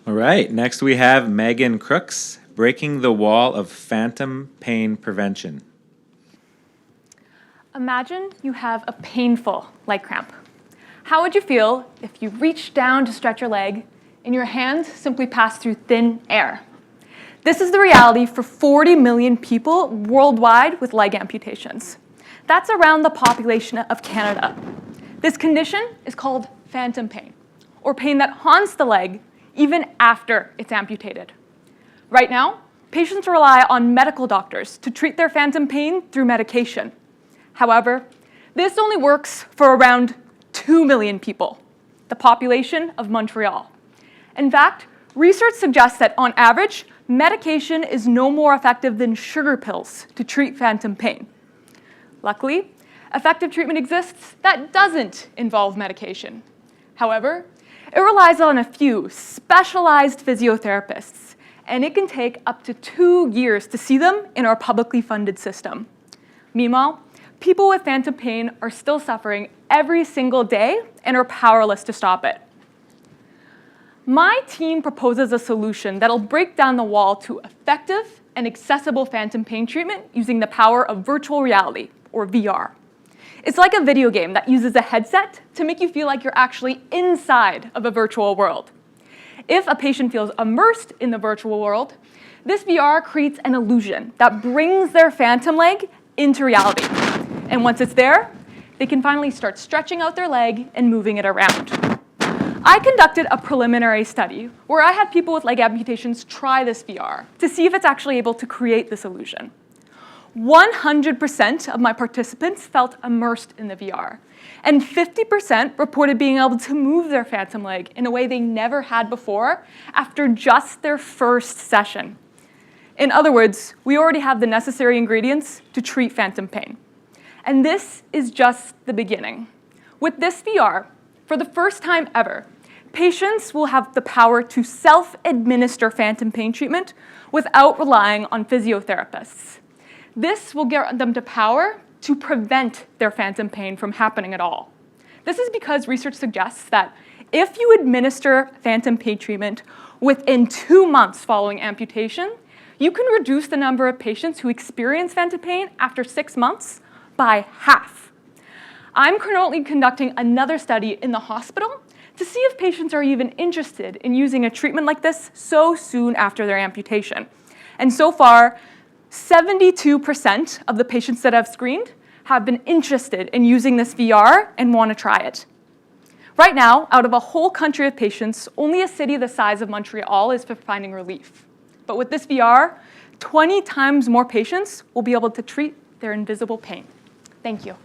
All right, next we have Megan Crooks, Breaking the Wall of Phantom Pain Prevention. Imagine you have a painful leg cramp. How would you feel if you reached down to stretch your leg and your hands simply passed through thin air? This is the reality for 40 million people worldwide with leg amputations. That's around the population of Canada. This condition is called phantom pain, or pain that haunts the leg even after it's amputated. Right now, patients rely on medical doctors to treat their phantom pain through medication. However, this only works for around 2 million people, the population of Montreal. In fact, research suggests that on average, medication is no more effective than sugar pills to treat phantom pain. Luckily, effective treatment exists that doesn't involve medication. However, it relies on a few specialized physiotherapists, and it can take up to 2 years to see them in our publicly funded system. Meanwhile, people with phantom pain are still suffering every single day and are powerless to stop it. My team proposes a solution that'll break down the wall to effective and accessible phantom pain treatment using the power of virtual reality, or VR. It's like a video game that uses a headset to make you feel like you're actually inside of a virtual world. If a patient feels immersed in the virtual world, this VR creates an illusion that brings their phantom leg into reality. And once it's there, they can finally start stretching out their leg and moving it around. I conducted a preliminary study where I had people with leg amputations try this VR to see if it's actually able to create this illusion. 100% of my participants felt immersed in the VR, and 50% reported being able to move their phantom leg in a way they never had before after just their first session. In other words, we already have the necessary ingredients to treat phantom pain. And this is just the beginning. With this VR, for the first time ever, patients will have the power to self-administer phantom pain treatment without relying on physiotherapists. This will give them the power to prevent their phantom pain from happening at all. This is because research suggests that if you administer phantom pain treatment within 2 months following amputation, you can reduce the number of patients who experience phantom pain after 6 months by half. I'm currently conducting another study in the hospital to see if patients are even interested in using a treatment like this so soon after their amputation. And so far, 72% of the patients that I've screened have been interested in using this VR and want to try it. Right now, out of a whole country of patients, only a city the size of Montreal is finding relief. But with this VR, 20 times more patients will be able to treat their invisible pain. Thank you.